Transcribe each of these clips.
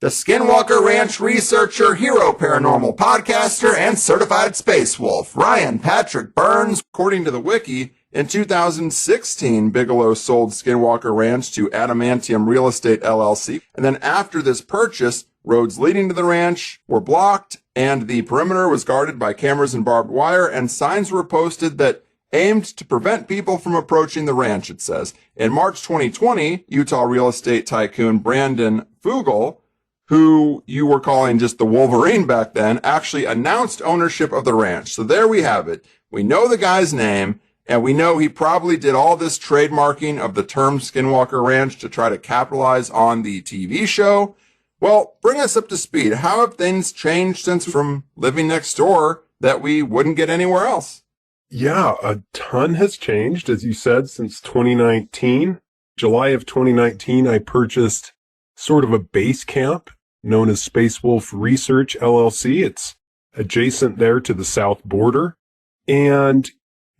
the Skinwalker Ranch researcher, hero paranormal podcaster, and certified space wolf, Ryan Patrick Burns. According to the wiki, in 2016, Bigelow sold Skinwalker Ranch to Adamantium Real Estate LLC. And then after this purchase, roads leading to the ranch were blocked, and the perimeter was guarded by cameras and barbed wire, and signs were posted that aimed to prevent people from approaching the ranch, it says. In March 2020, Utah real estate tycoon Brandon Fugel, who you were calling just the Wolverine back then, actually announced ownership of the ranch. So there we have it. We know the guy's name, and we know he probably did all this trademarking of the term Skinwalker Ranch to try to capitalize on the TV show. Well, bring us up to speed. How have things changed since from living next door that we wouldn't get anywhere else? Yeah, a ton has changed, as you said, since 2019. July of 2019, I purchased sort of a base camp known as Space Wolf Research LLC. It's adjacent there to the south border. And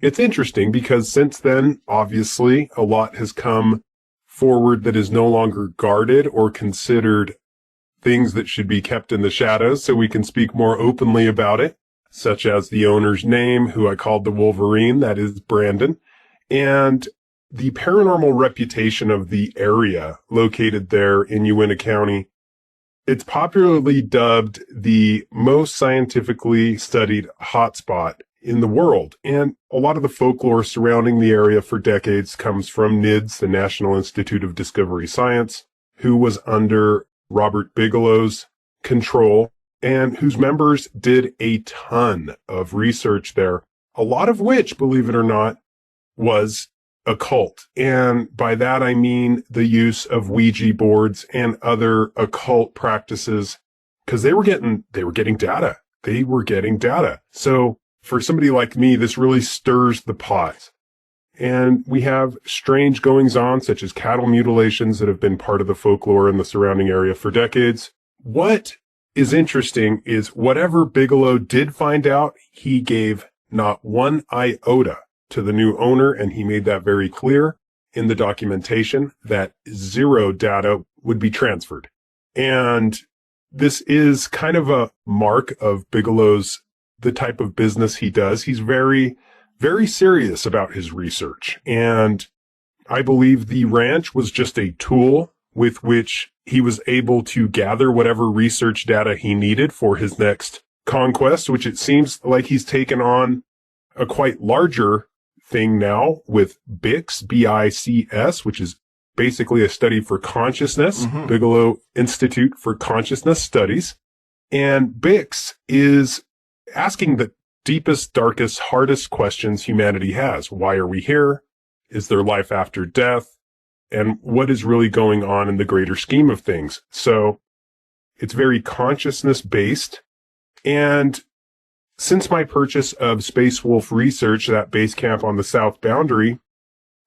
it's interesting because since then, obviously, a lot has come forward that is no longer guarded or considered things that should be kept in the shadows, so we can speak more openly about it, such as the owner's name, who I called the Wolverine, that is Brandon, and the paranormal reputation of the area located there in Uintah County. It's popularly dubbed the most scientifically studied hotspot in the world. And a lot of the folklore surrounding the area for decades comes from NIDS, the National Institute of Discovery Science, who was under Robert Bigelow's control and whose members did a ton of research there, a lot of which, believe it or not, was occult. And by that, I mean the use of Ouija boards and other occult practices, because they were getting data. They were getting data. So for somebody like me, this really stirs the pot. And we have strange goings on, such as cattle mutilations that have been part of the folklore in the surrounding area for decades. What is interesting is whatever Bigelow did find out, he gave not one iota to the new owner, and he made that very clear in the documentation that zero data would be transferred. And this is kind of a mark of Bigelow's, the type of business he does. He's very, very serious about his research. And I believe the ranch was just a tool with which he was able to gather whatever research data he needed for his next conquest, which it seems like he's taken on a quite larger thing now with BICS, B-I-C-S, which is basically a study for consciousness, Bigelow Institute for Consciousness Studies. And BICS is asking the deepest, darkest, hardest questions humanity has. Why are we here? Is there life after death? And what is really going on in the greater scheme of things? So it's very consciousness based. And since my purchase of Space Wolf Research, that base camp on the south boundary,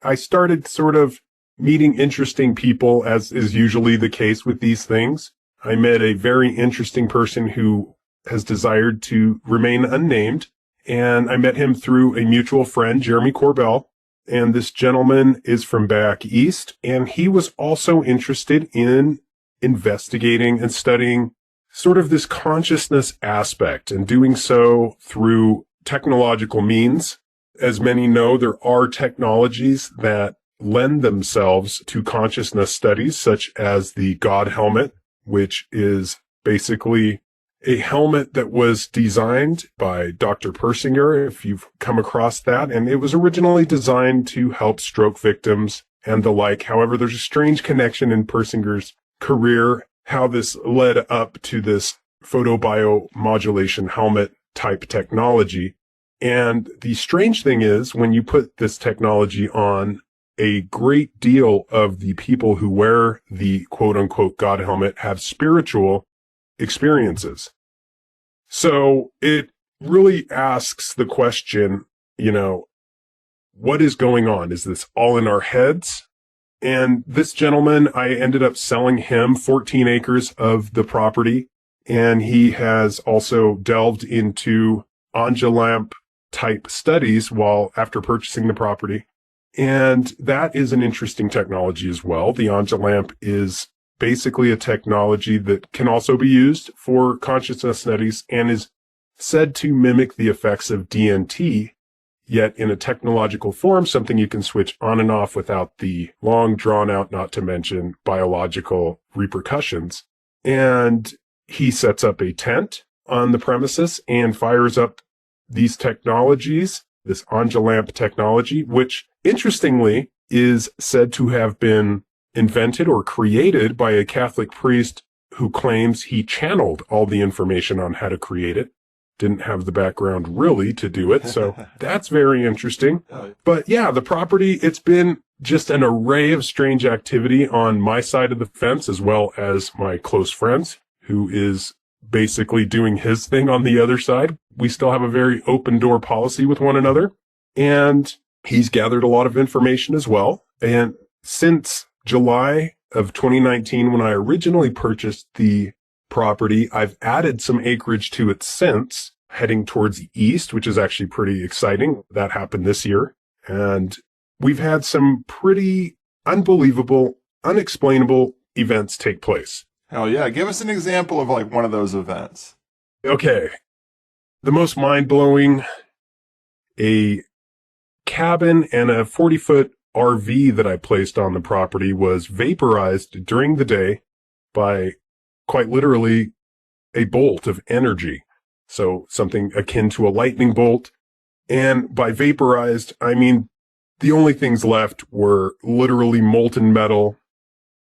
I started sort of meeting interesting people, as is usually the case with these things. I met a very interesting person who has desired to remain unnamed, and I met him through a mutual friend, Jeremy Corbell. And this gentleman is from back east, and he was also interested in investigating and studying sort of this consciousness aspect, and doing so through technological means. As many know, there are technologies that lend themselves to consciousness studies, such as the God helmet, which is basically a helmet that was designed by Dr. Persinger, if you've come across that, and it was originally designed to help stroke victims and the like. However, there's a strange connection in Persinger's career, how this led up to this photobiomodulation helmet type technology. And the strange thing is, when you put this technology on, a great deal of the people who wear the quote unquote God helmet have spiritual experiences. So it really asks the question, what is going on? Is this all in our heads? And this gentleman, I ended up selling him 14 acres of the property, and he has also delved into Angelamp type studies after purchasing the property. And that is an interesting technology as well. The Angelamp is basically a technology that can also be used for consciousness studies and is said to mimic the effects of DMT, yet in a technological form, something you can switch on and off without the long drawn out, not to mention biological repercussions. And he sets up a tent on the premises and fires up these technologies, this Angelamp technology, which interestingly is said to have been invented or created by a Catholic priest who claims he channeled all the information on how to create it. Didn't have the background really to do it, so that's very interesting. But yeah, the property, it's been just an array of strange activity on my side of the fence, as well as my close friends, who is basically doing his thing on the other side. We still have a very open door policy with one another, and he's gathered a lot of information as well. And since July of 2019, when I originally purchased the property, I've added some acreage to it since, heading towards the east, which is actually pretty exciting. That happened this year. And we've had some pretty unbelievable, unexplainable events take place. Hell yeah. Give us an example of like one of those events. Okay. The most mind-blowing, a cabin and a 40-foot RV that I placed on the property was vaporized during the day by quite literally a bolt of energy. So something akin to a lightning bolt. And by vaporized, I mean, the only things left were literally molten metal,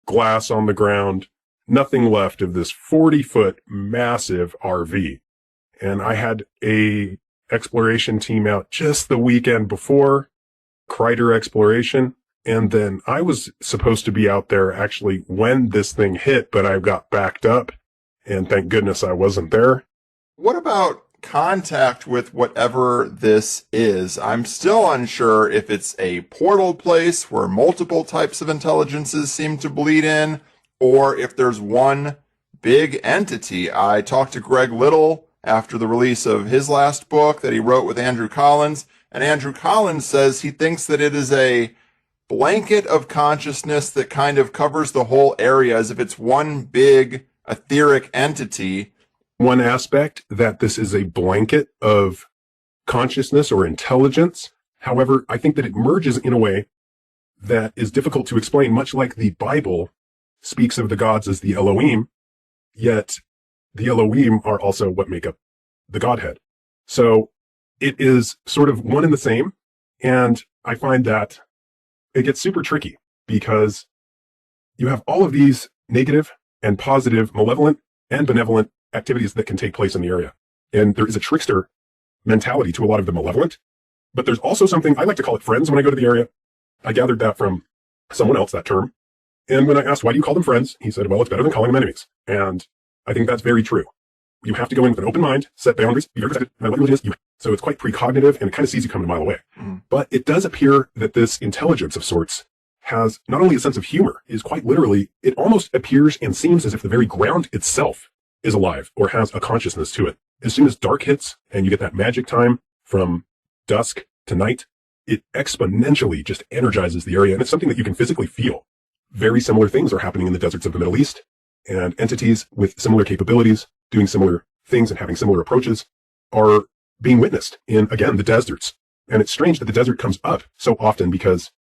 glass on the ground, nothing left of this 40-foot massive RV. And I had a exploration team out just the weekend before, Kreider exploration. And then I was supposed to be out there actually when this thing hit, but I got backed up. And thank goodness I wasn't there. What about contact with whatever this is? I'm still unsure if it's a portal place where multiple types of intelligences seem to bleed in, or if there's one big entity. I talked to Greg Little after the release of his last book that he wrote with Andrew Collins, and Andrew Collins says he thinks that it is a blanket of consciousness that kind of covers the whole area as if it's one big etheric entity. One aspect that this is a blanket of consciousness or intelligence. However, I think that it merges in a way that is difficult to explain, much like the Bible speaks of the gods as the Elohim, yet the Elohim are also what make up the Godhead. So it is sort of one and the same. And I find that it gets super tricky because you have all of these negative and positive, malevolent and benevolent activities that can take place in the area. And there is a trickster mentality to a lot of the malevolent, but there's also something, I like to call it friends when I go to the area. I gathered that from someone else, that term. And when I asked, why do you call them friends? He said, well, it's better than calling them enemies. And I think that's very true. You have to go in with an open mind, set boundaries, be very protected, no matter what religion is. So it's quite precognitive and it kind of sees you coming a mile away. But it does appear that this intelligence of sorts has not only a sense of humor, is quite literally, it almost appears and seems as if the very ground itself is alive or has a consciousness to it. As soon as dark hits and you get that magic time from dusk to night, it exponentially just energizes the area. And it's something that you can physically feel. Very similar things are happening in the deserts of the Middle East, and entities with similar capabilities, doing similar things and having similar approaches are being witnessed in, again, the deserts. And it's strange that the desert comes up so often because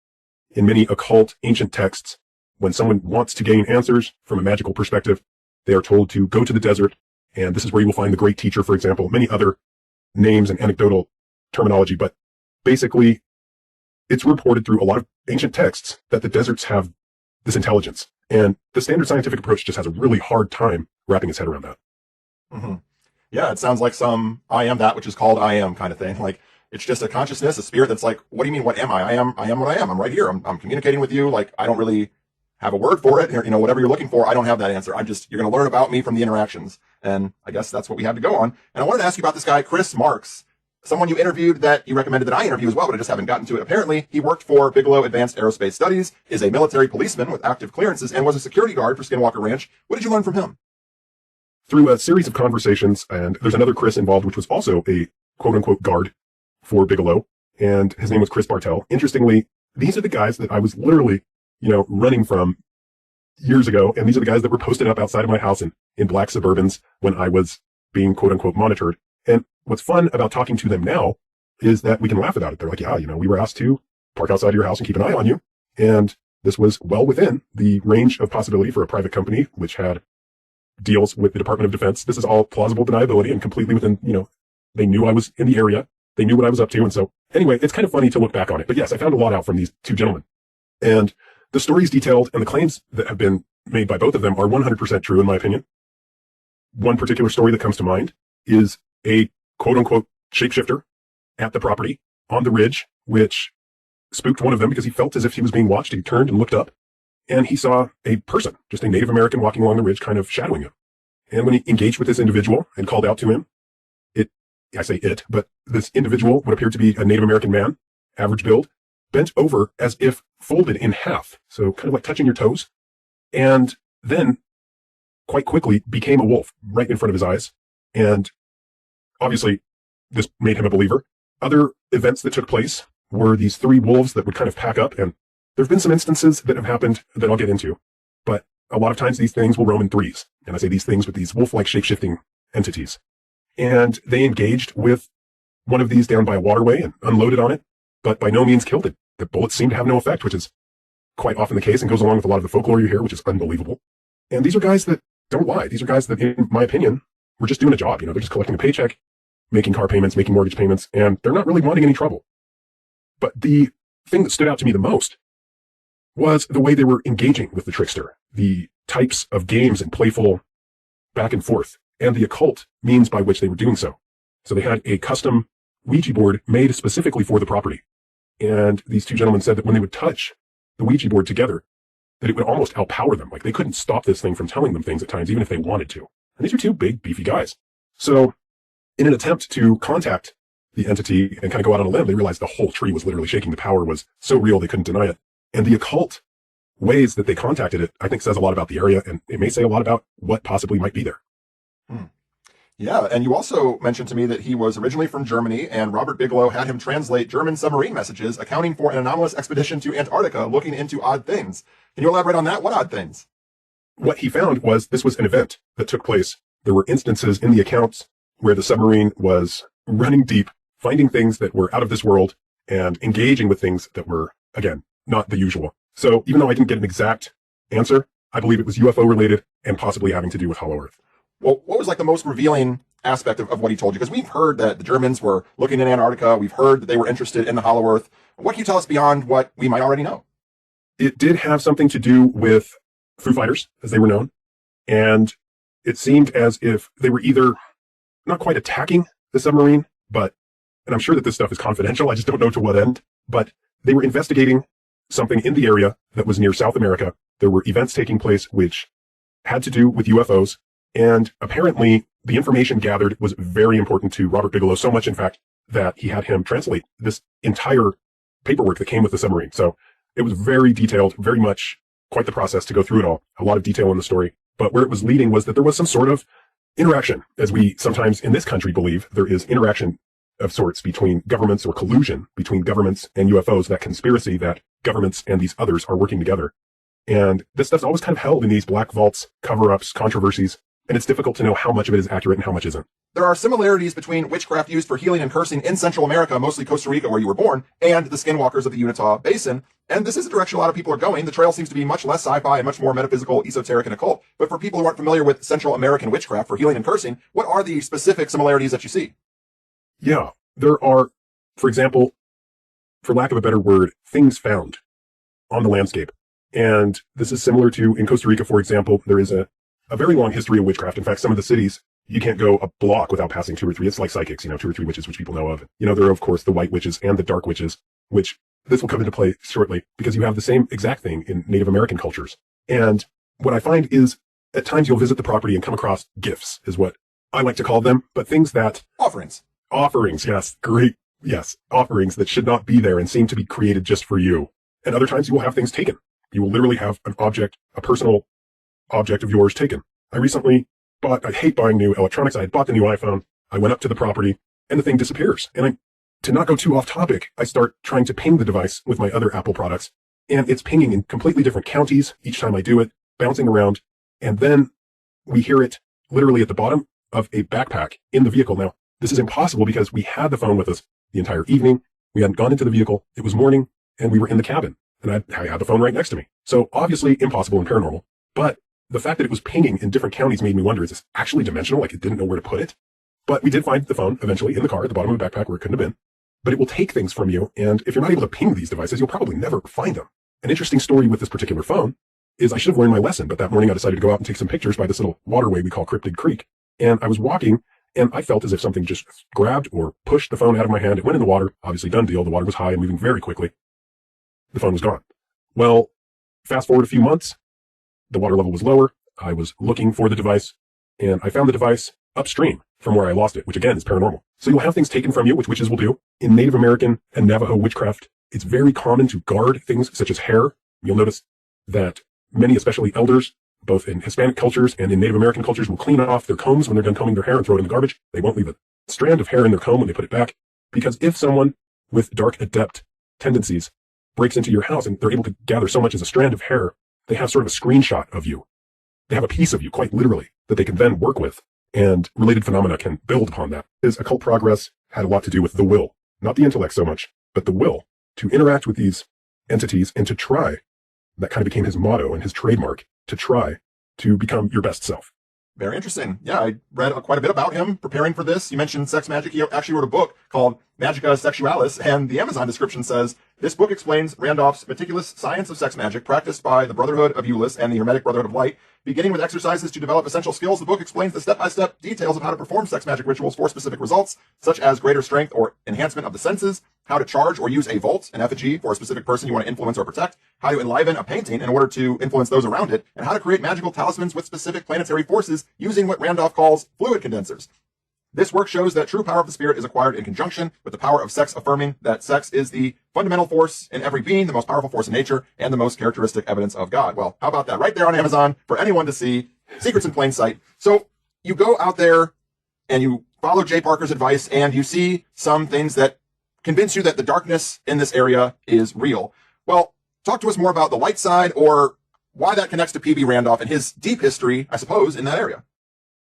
in many occult ancient texts, when someone wants to gain answers from a magical perspective, they are told to go to the desert, and this is where you will find the great teacher, for example, many other names and anecdotal terminology. But basically, it's reported through a lot of ancient texts that the deserts have this intelligence. And the standard scientific approach just has a really hard time wrapping its head around that. Mm-hmm. Yeah, it sounds like some I am that which is called I am kind of thing. Like, it's just a consciousness, a spirit that's like, what do you mean, what am I? I am what I am. I'm right here. I'm communicating with you. Like, I don't really have a word for it. You know, whatever you're looking for, I don't have that answer. You're going to learn about me from the interactions. And I guess that's what we had to go on. And I wanted to ask you about this guy, Chris Marks, someone you interviewed that you recommended that I interview as well, but I just haven't gotten to it. Apparently, he worked for Bigelow Advanced Aerospace Studies, is a military policeman with active clearances, and was a security guard for Skinwalker Ranch. What did you learn from him? Through a series of conversations, and there's another Chris involved, which was also a quote-unquote guard for Bigelow, and his name was Chris Bartell. Interestingly, these are the guys that I was literally, running from years ago, and these are the guys that were posted up outside of my house in black Suburbans when I was being quote unquote monitored. And what's fun about talking to them now is that we can laugh about it. They're like, yeah, we were asked to park outside your house and keep an eye on you. And this was well within the range of possibility for a private company, which had deals with the Department of Defense. This is all plausible deniability and completely within, they knew I was in the area. They knew what I was up to. And so anyway, it's kind of funny to look back on it. But yes, I found a lot out from these two gentlemen. And the stories detailed and the claims that have been made by both of them are 100% true, in my opinion. One particular story that comes to mind is a quote unquote shapeshifter at the property on the ridge, which spooked one of them because he felt as if he was being watched. He turned and looked up and he saw a person, just a Native American walking along the ridge, kind of shadowing him. And when he engaged with this individual and called out to him, but this individual would appear to be a Native American man, average build, bent over as if folded in half. So kind of like touching your toes. And then quite quickly became a wolf right in front of his eyes. And obviously this made him a believer. Other events that took place were these three wolves that would kind of pack up. And there have been some instances that have happened that I'll get into, but a lot of times these things will roam in threes. And I say these things with these wolf-like shape-shifting entities. And they engaged with one of these down by a waterway and unloaded on it, but by no means killed it. The bullets seemed to have no effect, which is quite often the case and goes along with a lot of the folklore you hear, which is unbelievable. And these are guys that don't lie. These are guys that, in my opinion, were just doing a job. They're just collecting a paycheck, making car payments, making mortgage payments, and they're not really wanting any trouble. But the thing that stood out to me the most was the way they were engaging with the trickster, the types of games and playful back and forth, and the occult means by which they were doing so. So they had a custom Ouija board made specifically for the property. And these two gentlemen said that when they would touch the Ouija board together, that it would almost outpower them. Like they couldn't stop this thing from telling them things at times, even if they wanted to. And these are two big, beefy guys. So in an attempt to contact the entity and kind of go out on a limb, they realized the whole tree was literally shaking. The power was so real, they couldn't deny it. And the occult ways that they contacted it, I think says a lot about the area, and it may say a lot about what possibly might be there. Yeah, and you also mentioned to me that he was originally from Germany, and Robert Bigelow had him translate German submarine messages, accounting for an anomalous expedition to Antarctica looking into odd things. Can you elaborate on that? What odd things? What he found was this was an event that took place. There were instances in the accounts where the submarine was running deep, finding things that were out of this world, and engaging with things that were, again, not the usual. So even though I didn't get an exact answer, I believe it was UFO related and possibly having to do with Hollow Earth. Well, what was like the most revealing aspect of what he told you? Because we've heard that the Germans were looking in Antarctica. We've heard that they were interested in the Hollow Earth. What can you tell us beyond what we might already know? It did have something to do with Foo Fighters, as they were known. And it seemed as if they were either not quite attacking the submarine, and I'm sure that this stuff is confidential, I just don't know to what end, but they were investigating something in the area that was near South America. There were events taking place which had to do with UFOs. And apparently the information gathered was very important to Robert Bigelow, so much in fact that he had him translate this entire paperwork that came with the submarine. So it was very detailed, very much quite the process to go through it all. A lot of detail in the story. But where it was leading was that there was some sort of interaction, as we sometimes in this country believe there is interaction of sorts between governments or collusion between governments and UFOs, that conspiracy that governments and these others are working together. And this stuff's always kind of held in these black vaults, cover-ups, controversies. And it's difficult to know how much of it is accurate and how much isn't. There are similarities between witchcraft used for healing and cursing in Central America, mostly Costa Rica, where you were born, and the skinwalkers of the Utah Basin. And this is the direction a lot of people are going. The trail seems to be much less sci-fi and much more metaphysical, esoteric, and occult. But for people who aren't familiar with Central American witchcraft for healing and cursing, what are the specific similarities that you see? Yeah, there are, for example, for lack of a better word, things found on the landscape. And this is similar to, in Costa Rica, for example, there is a very long history of witchcraft. In fact, some of the cities, you can't go a block without passing two or three. It's like psychics, 2 or 3 witches, which people know of. There are, of course, the white witches and the dark witches, which this will come into play shortly, because you have the same exact thing in Native American cultures. And what I find is, at times you'll visit the property and come across gifts, is what I like to call them, but things that... Offerings, yes. Great. Yes. Offerings that should not be there and seem to be created just for you. And other times you will have things taken. You will literally have an object, a personal object of yours taken. I recently I hate buying new electronics. I had bought the new iPhone. I went up to the property and the thing disappears. And to not go too off topic, I start trying to ping the device with my other Apple products, and it's pinging in completely different counties each time I do it. bouncing around, and then we hear it literally at the bottom of a backpack in the vehicle. Now, this is impossible because we had the phone with us the entire evening. We hadn't gone into the vehicle. It was morning, and we were in the cabin, and I had the phone right next to me. So obviously impossible and paranormal, but the fact that it was pinging in different counties made me wonder, is this actually dimensional? Like it didn't know where to put it? But we did find the phone eventually in the car at the bottom of the backpack where it couldn't have been. But it will take things from you, and if you're not able to ping these devices, you'll probably never find them. An interesting story with this particular phone is I should have learned my lesson, but that morning I decided to go out and take some pictures by this little waterway we call Cryptid Creek. And I was walking, and I felt as if something just grabbed or pushed the phone out of my hand. It went in the water. Obviously, done deal. The water was high and moving very quickly. The phone was gone. Well, fast forward a few months, the water level was lower. I was looking for the device, and I found the device upstream from where I lost it, which again is paranormal. So you'll have things taken from you, which witches will do. In Native American and Navajo witchcraft, it's very common to guard things such as hair. You'll notice that many, especially elders, both in Hispanic cultures and in Native American cultures, will clean off their combs when they're done combing their hair and throw it in the garbage. They won't leave a strand of hair in their comb when they put it back, because if someone with dark adept tendencies breaks into your house and they're able to gather so much as a strand of hair, they have sort of a screenshot of you. They have a piece of you, quite literally, that they can then work with, and related phenomena can build upon that. His occult progress had a lot to do with the will, not the intellect so much, but the will to interact with these entities and to try. That kind of became his motto and his trademark, to try to become your best self. Very interesting. Yeah, I read quite a bit about him preparing for this. You mentioned sex magic. He actually wrote a book called Magica Sexualis, and the Amazon description says, this book explains Randolph's meticulous science of sex magic practiced by the Brotherhood of Euless and the Hermetic Brotherhood of Light. Beginning with exercises to develop essential skills, the book explains the step-by-step details of how to perform sex magic rituals for specific results, such as greater strength or enhancement of the senses, how to charge or use a vault, an effigy, for a specific person you want to influence or protect, how to enliven a painting in order to influence those around it, and how to create magical talismans with specific planetary forces using what Randolph calls fluid condensers. This work shows that true power of the spirit is acquired in conjunction with the power of sex, affirming that sex is the fundamental force in every being, the most powerful force in nature, and the most characteristic evidence of God. Well, how about that? Right there on Amazon for anyone to see. Secrets in plain sight. So you go out there and you follow Jay Parker's advice and you see some things that convince you that the darkness in this area is real. Well, talk to us more about the light side, or why that connects to P.B. Randolph and his deep history, I suppose, in that area.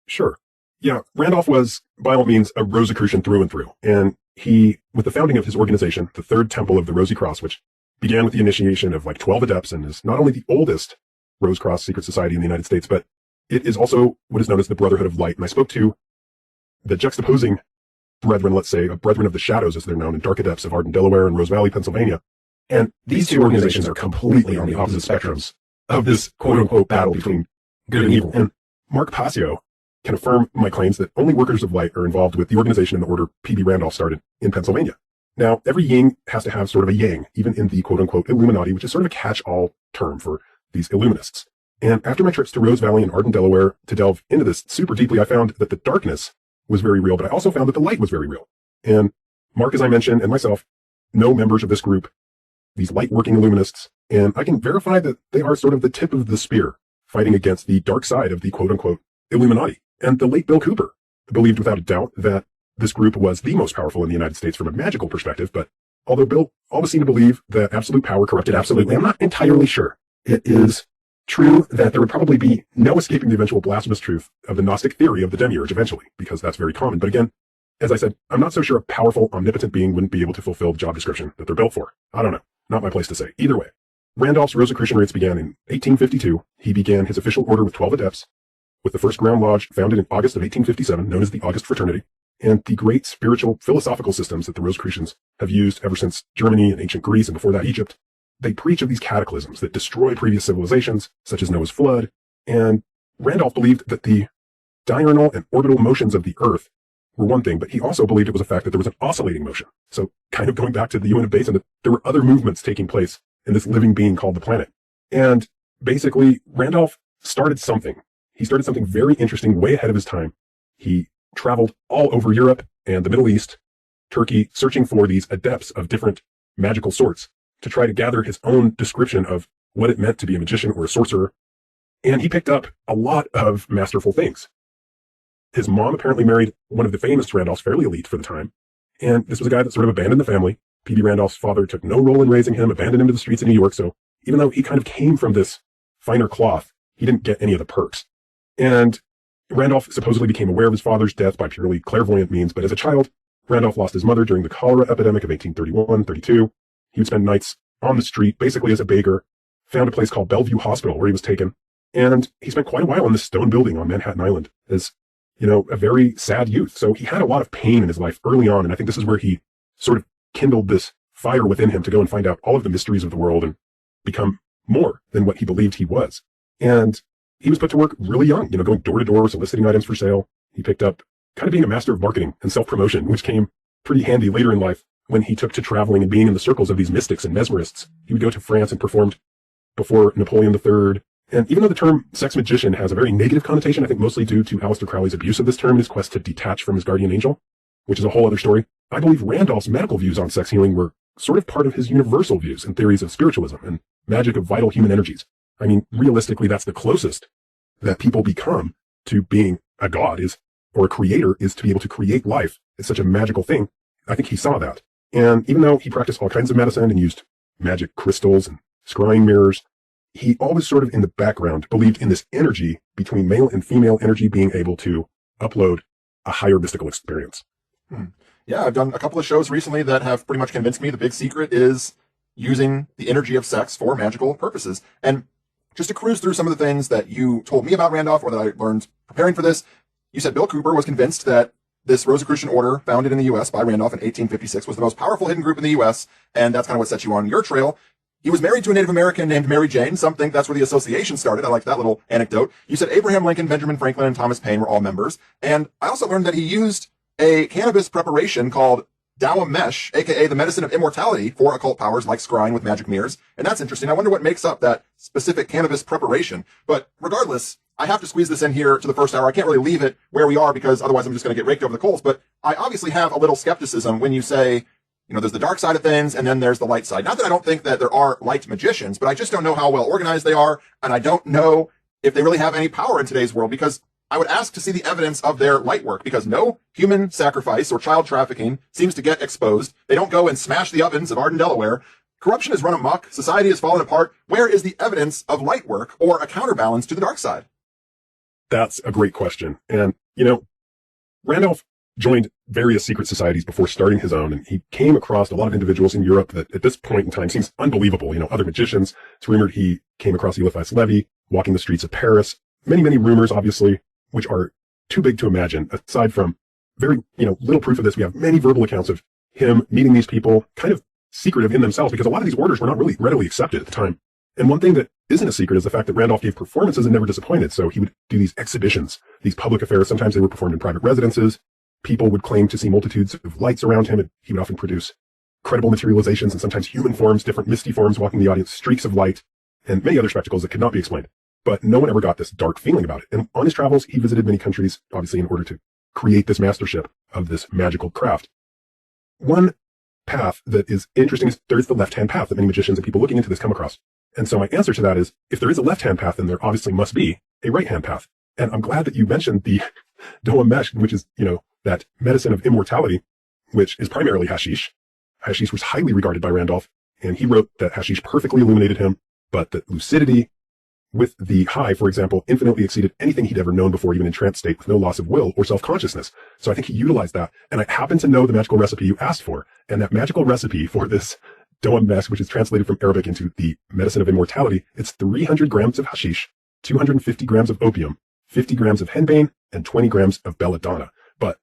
Sure. Yeah, Randolph was, by all means, a Rosicrucian through and through. And he, with the founding of his organization, the Third Temple of the Rosy Cross, which began with the initiation of like 12 adepts and is not only the oldest Rose Cross secret society in the United States, but it is also what is known as the Brotherhood of Light. And I spoke to the juxtaposing brethren, let's say, Brethren of the Shadows, as they're known, in Dark Adepts of Arden, Delaware, and Rose Valley, Pennsylvania. And these two organizations are completely on the opposite spectrums of this quote-unquote battle between good and evil. And Mark Passio can affirm my claims that only workers of light are involved with the organization and the order P.B. Randolph started in Pennsylvania. Now, every yin has to have sort of a yang, even in the quote-unquote Illuminati, which is sort of a catch-all term for these Illuminists. And after my trips to Rose Valley and Arden, Delaware, to delve into this super deeply, I found that the darkness was very real, but I also found that the light was very real. And Mark, as I mentioned, and myself, know members of this group, these light-working Illuminists, and I can verify that they are sort of the tip of the spear, fighting against the dark side of the quote-unquote Illuminati. And the late Bill Cooper believed without a doubt that this group was the most powerful in the United States from a magical perspective, but although Bill always seemed to believe that absolute power corrupted absolutely, I'm not entirely sure. It is true that there would probably be no escaping the eventual blasphemous truth of the Gnostic theory of the demiurge eventually, because that's very common. But again, as I said, I'm not so sure a powerful, omnipotent being wouldn't be able to fulfill the job description that they're built for. I don't know. Not my place to say. Either way, Randolph's Rosicrucian rites began in 1852. He began his official order with 12 adepts, with the first ground lodge founded in August of 1857, known as the August Fraternity, and the great spiritual philosophical systems that the Rosicrucians have used ever since Germany and ancient Greece and before that Egypt. They preach of these cataclysms that destroy previous civilizations, such as Noah's flood, and Randolph believed that the diurnal and orbital motions of the Earth were one thing, but he also believed it was a fact that there was an oscillating motion. So kind of going back to the UN of Basin, that there were other movements taking place in this living being called the planet. And basically, Randolph started something. He started something very interesting way ahead of his time. He traveled all over Europe and the Middle East, Turkey, searching for these adepts of different magical sorts to try to gather his own description of what it meant to be a magician or a sorcerer. And he picked up a lot of masterful things. His mom apparently married one of the famous Randolphs, fairly elite for the time. And this was a guy that sort of abandoned the family. P.B. Randolph's father took no role in raising him, abandoned him to the streets of New York. So even though he kind of came from this finer cloth, he didn't get any of the perks. And Randolph supposedly became aware of his father's death by purely clairvoyant means, but as a child, Randolph lost his mother during the cholera epidemic of 1831-32. He would spend nights on the street, basically as a beggar, found a place called Bellevue Hospital where he was taken, and he spent quite a while in this stone building on Manhattan Island as, a very sad youth. So he had a lot of pain in his life early on, and I think this is where he sort of kindled this fire within him to go and find out all of the mysteries of the world and become more than what he believed he was. And he was put to work really young, going door to door, soliciting items for sale. He picked up kind of being a master of marketing and self-promotion, which came pretty handy later in life when he took to traveling and being in the circles of these mystics and mesmerists. He would go to France and performed before Napoleon III. And even though the term sex magician has a very negative connotation, I think mostly due to Aleister Crowley's abuse of this term and his quest to detach from his guardian angel, which is a whole other story, I believe Randolph's medical views on sex healing were sort of part of his universal views and theories of spiritualism and magic of vital human energies. I mean, realistically, that's the closest that people become to being a god or a creator, is to be able to create life. It's such a magical thing. I think he saw that. And even though he practiced all kinds of medicine and used magic crystals and scrying mirrors, he always sort of in the background believed in this energy between male and female energy being able to upload a higher mystical experience. Yeah, I've done a couple of shows recently that have pretty much convinced me the big secret is using the energy of sex for magical purposes. And just to cruise through some of the things that you told me about Randolph, or that I learned preparing for this, you said Bill Cooper was convinced that this Rosicrucian order founded in the U.S. by Randolph in 1856 was the most powerful hidden group in the U.S., and that's kind of what set you on your trail. He was married to a Native American named Mary Jane. Some think that's where the association started. I like that little anecdote. You said Abraham Lincoln, Benjamin Franklin, and Thomas Paine were all members. And I also learned that he used a cannabis preparation called Dawamesh, aka the medicine of immortality, for occult powers like scrying with magic mirrors. And that's interesting. I wonder what makes up that specific cannabis preparation. But regardless, I have to squeeze this in here to the first hour. I can't really leave it where we are because otherwise I'm just going to get raked over the coals. But I obviously have a little skepticism when you say, there's the dark side of things and then there's the light side. Not that I don't think that there are light magicians, but I just don't know how well organized they are. And I don't know if they really have any power in today's world, because I would ask to see the evidence of their light work, because no human sacrifice or child trafficking seems to get exposed. They don't go and smash the ovens of Arden, Delaware. Corruption has run amok. Society has fallen apart. Where is the evidence of light work or a counterbalance to the dark side? That's a great question. And, Randolph joined various secret societies before starting his own, and he came across a lot of individuals in Europe that at this point in time seems unbelievable. Other magicians. It's rumored he came across Eliphas Levi walking the streets of Paris. Many, many rumors, obviously, which are too big to imagine. Aside from very, little proof of this, we have many verbal accounts of him meeting these people, kind of secretive in themselves, because a lot of these orders were not really readily accepted at the time. And one thing that isn't a secret is the fact that Randolph gave performances and never disappointed. So he would do these exhibitions, these public affairs. Sometimes they were performed in private residences. People would claim to see multitudes of lights around him, and he would often produce credible materializations and sometimes human forms, different misty forms walking the audience, streaks of light, and many other spectacles that could not be explained. But no one ever got this dark feeling about it. And on his travels, he visited many countries, obviously, in order to create this mastership of this magical craft. One path that is interesting is there's the left-hand path that many magicians and people looking into this come across. And so my answer to that is, if there is a left-hand path, then there obviously must be a right-hand path. And I'm glad that you mentioned the Dawamesh, which is, that medicine of immortality, which is primarily hashish. Hashish was highly regarded by Randolph, and he wrote that hashish perfectly illuminated him, but that lucidity with the high, for example, infinitely exceeded anything he'd ever known before, even in trance state with no loss of will or self-consciousness. So I think he utilized that. And I happen to know the magical recipe you asked for. And that magical recipe for this Dawamesh, which is translated from Arabic into the medicine of immortality, it's 300 grams of hashish, 250 grams of opium, 50 grams of henbane, and 20 grams of belladonna. But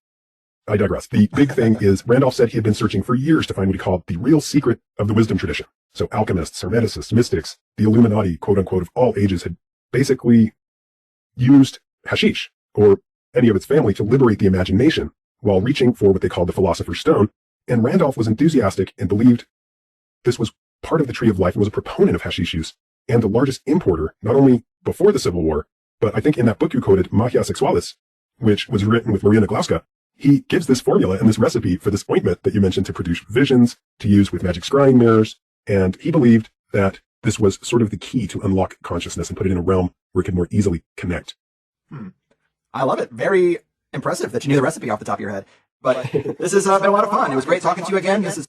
I digress. The big thing is Randolph said he had been searching for years to find what he called the real secret of the wisdom tradition. So alchemists, hermeticists, mystics, the Illuminati, quote unquote, of all ages had basically used hashish or any of its family to liberate the imagination while reaching for what they called the philosopher's stone. And Randolph was enthusiastic and believed this was part of the tree of life and was a proponent of hashish use and the largest importer, not only before the Civil War, but I think in that book you quoted, Magia Sexualis, which was written with Maria Naglowska, he gives this formula and this recipe for this ointment that you mentioned to produce visions, to use with magic scrying mirrors. And he believed that this was sort of the key to unlock consciousness and put it in a realm where it could more easily connect. I love it. Very impressive that you knew the recipe off the top of your head. But this has been a lot of fun. It was great talking to you again. This is...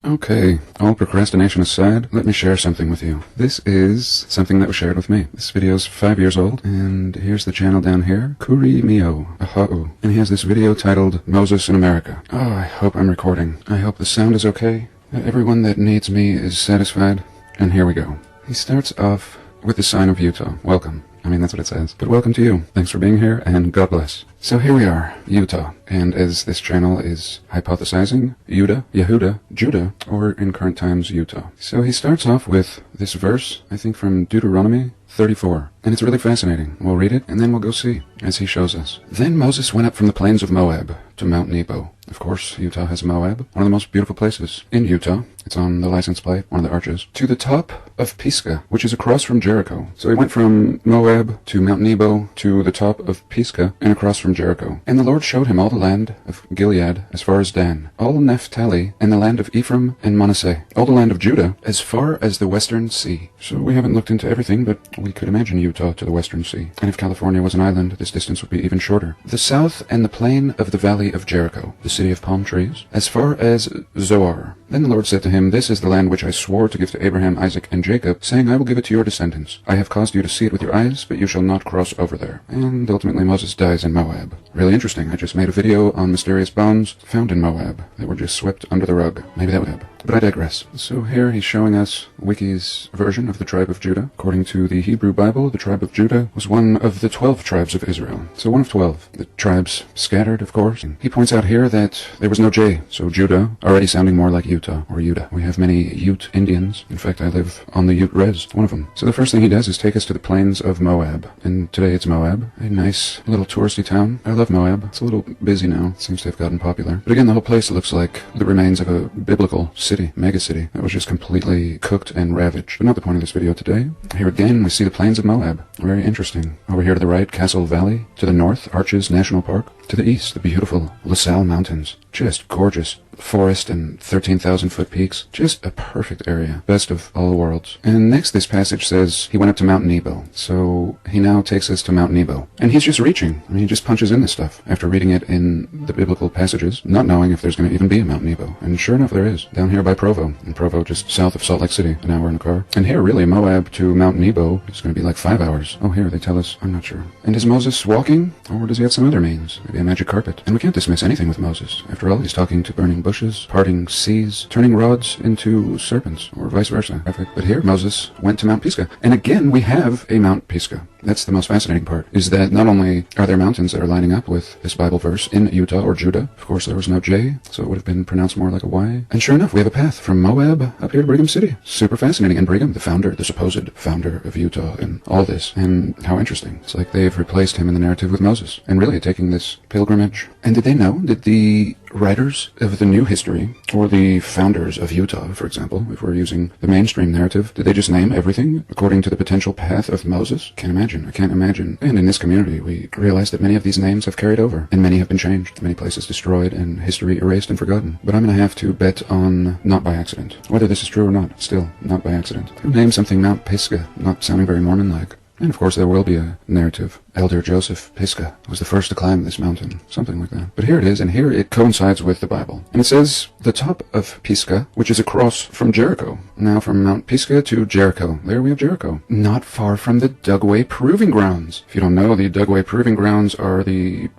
Okay, all procrastination aside, let me share something with you. This is something that was shared with me. This video's 5 years old, and here's the channel down here, Kuri Mio, Ahau. And he has this video titled, Moses in America. Oh, I hope I'm recording. I hope the sound is okay, that everyone that needs me is satisfied. And here we go. He starts off with the sign of Utah. Welcome. I mean, that's what it says. But welcome to you. Thanks for being here, and God bless. So here we are, Utah. And as this channel is hypothesizing, Yehuda, Judah, or in current times, Utah. So he starts off with this verse, I think from Deuteronomy 34. And it's really fascinating. We'll read it, and then we'll go see, as he shows us. Then Moses went up from the plains of Moab to Mount Nebo. Of course, Utah has Moab, one of the most beautiful places in Utah. It's on the license plate, one of the arches. To the top of Pisgah, which is across from Jericho. So he went from Moab to Mount Nebo to the top of Pisgah and across from Jericho. And the Lord showed him all the land of Gilead as far as Dan, all Naphtali, and the land of Ephraim and Manasseh, all the land of Judah as far as the western sea. So we haven't looked into everything, but we could imagine Utah to the western sea. And if California was an island, this distance would be even shorter. The south and the plain of the valley of Jericho, the city of palm trees, as far as Zoar. Then the Lord said to him, This is the land which I swore to give to Abraham, Isaac, and Jacob, saying, I will give it to your descendants. I have caused you to see it with your eyes, but you shall not cross over there. And ultimately Moses dies in Moab. Really interesting. I just made a video on mysterious bones found in Moab that were just swept under the rug. Maybe that would happen. But I digress. So here he's showing us Wiki's version of the tribe of Judah. According to the Hebrew Bible, the tribe of Judah was one of the 12 tribes of Israel. So one of 12. The tribes scattered, of course. He points out here that there was no J, so Judah, already sounding more like Utah, or Yuda. We have many Ute Indians. In fact, I live on the Ute Res, one of them. So the first thing he does is take us to the plains of Moab. And today it's Moab, a nice little touristy town. I love Moab. It's a little busy now. It seems to have gotten popular. But again, the whole place looks like the remains of a biblical city, mega city, that was just completely cooked and ravaged. But not the point of this video today. Here again, we see the plains of Moab. Very interesting. Over here to the right, Castle Valley. To the north, Arches National Park. To the east, the beautiful LaSalle Mountains. Just gorgeous. Forest and 13,000-foot peaks. Just a perfect area. Best of all worlds. And next this passage says he went up to Mount Nebo. So he now takes us to Mount Nebo. And he's just reaching. I mean, he just punches in this stuff after reading it in the biblical passages, not knowing if there's going to even be a Mount Nebo. And sure enough, there is. Down here by Provo. And Provo just south of Salt Lake City. An hour in a car. And here, really, Moab to Mount Nebo is going to be like 5 hours. Oh, here, they tell us. I'm not sure. And is Moses walking? Or does he have some other means? Maybe a magic carpet. And we can't dismiss anything with Moses. After all, he's talking to burning bushes, parting seas, turning rods into serpents, or vice versa. But here, Moses went to Mount Pisgah. And again, we have a Mount Pisgah. That's the most fascinating part, is that not only are there mountains that are lining up with this Bible verse in Utah or Judah, of course there was no J, so it would have been pronounced more like a Y. And sure enough, we have a path from Moab up here to Brigham City. Super fascinating. And Brigham, the founder, the supposed founder of Utah and all this. And how interesting. It's like they've replaced him in the narrative with Moses. And really taking this pilgrimage. And did they know? Did the writers of the new history, or the founders of Utah, for example, if we're using the mainstream narrative, did they just name everything according to the potential path of Moses? Can't imagine. I can't imagine. And in this community, we realize that many of these names have carried over, and many have been changed, many places destroyed, and history erased and forgotten. But I'm going to have to bet on not by accident. Whether this is true or not, still, not by accident. Who named something Mount Pisgah, not sounding very Mormon-like? And of course there will be a narrative. Elder Joseph Pisgah was the first to climb this mountain. Something like that. But here it is, and here it coincides with the Bible. And it says, the top of Pisgah, which is across from Jericho. Now from Mount Pisgah to Jericho. There we have Jericho. Not far from the Dugway Proving Grounds. If you don't know, the Dugway Proving Grounds are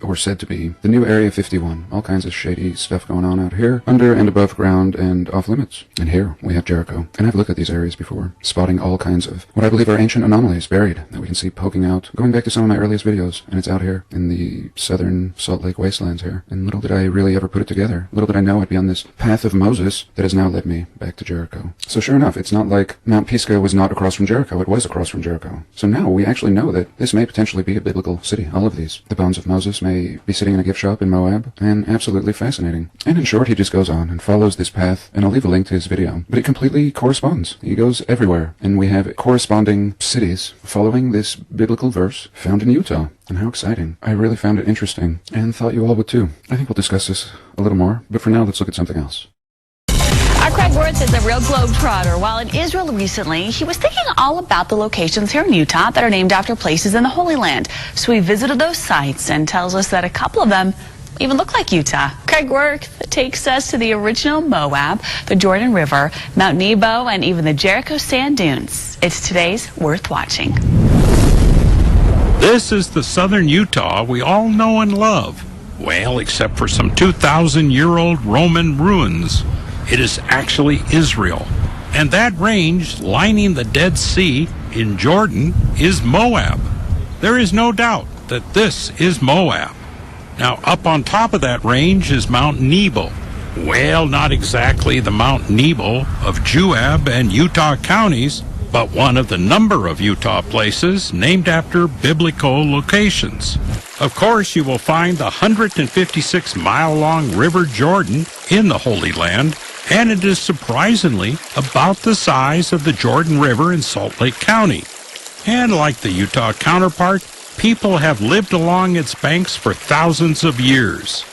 or said to be, the new Area 51. All kinds of shady stuff going on out here, under and above ground and off limits. And here we have Jericho. And I've looked at these areas before, spotting all kinds of what I believe are ancient anomalies buried that we can see poking out, going back to some of my earliest videos, and it's out here in the southern Salt Lake wastelands here. And little did I really ever put it together. Little did I know I'd be on this path of Moses that has now led me back to Jericho. So sure enough, it's not like Mount Pisgah was not across from Jericho. It was across from Jericho. So now we actually know that this may potentially be a biblical city. All of these. The bones of Moses may be sitting in a gift shop in Moab, and absolutely fascinating. And in short, he just goes on and follows this path, and I'll leave a link to his video. But it completely corresponds. He goes everywhere, and we have corresponding cities following this biblical verse found in Utah. And how exciting. I really found it interesting, and thought you all would too. I think we'll discuss this a little more, but for now, let's look at something else. Our Craig Worth is a real globetrotter. While in Israel recently, he was thinking all about the locations here in Utah that are named after places in the Holy Land. So he visited those sites and tells us that a couple of them even look like Utah. Craig Worth takes us to the original Moab, the Jordan River, Mount Nebo, and even the Jericho sand dunes. It's today's Worth Watching. This is the southern Utah we all know and love. Well, except for some 2,000-year-old Roman ruins. It is actually Israel. And that range lining the Dead Sea in Jordan is Moab. There is no doubt that this is Moab. Now, up on top of that range is Mount Nebo. Well, not exactly the Mount Nebo of Juab and Utah counties, but one of the number of Utah places named after biblical locations. Of course, you will find the 156-mile-long River Jordan in the Holy Land, and it is surprisingly about the size of the Jordan River in Salt Lake County. And like the Utah counterpart, people have lived along its banks for thousands of years.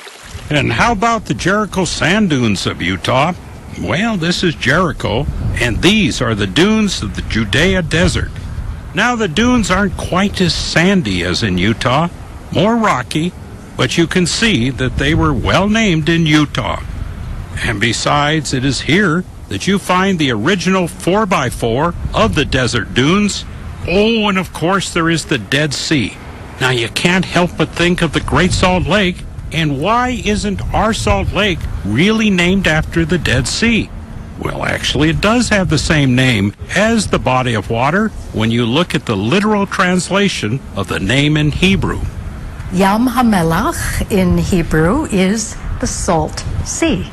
And how about the Jericho sand dunes of Utah? Well, this is Jericho, and these are the dunes of the Judea Desert. Now, the dunes aren't quite as sandy as in Utah, more rocky, but you can see that they were well named in Utah. And besides, it is here that you find the original 4x4 of the desert dunes. Oh, and of course there is the Dead Sea. Now, you can't help but think of the Great Salt Lake. And why isn't our Salt Lake really named after the Dead Sea? Well, actually, it does have the same name as the body of water when you look at the literal translation of the name in Hebrew. Yam HaMelach in Hebrew is the Salt Sea.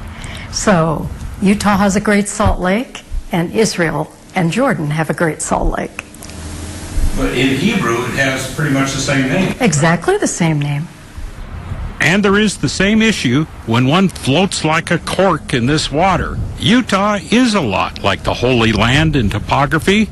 So Utah has a Great Salt Lake, and Israel and Jordan have a Great Salt Lake. But in Hebrew, it has pretty much the same name. Exactly the same name. And there is the same issue when one floats like a cork in this water. Utah is a lot like the Holy Land in topography,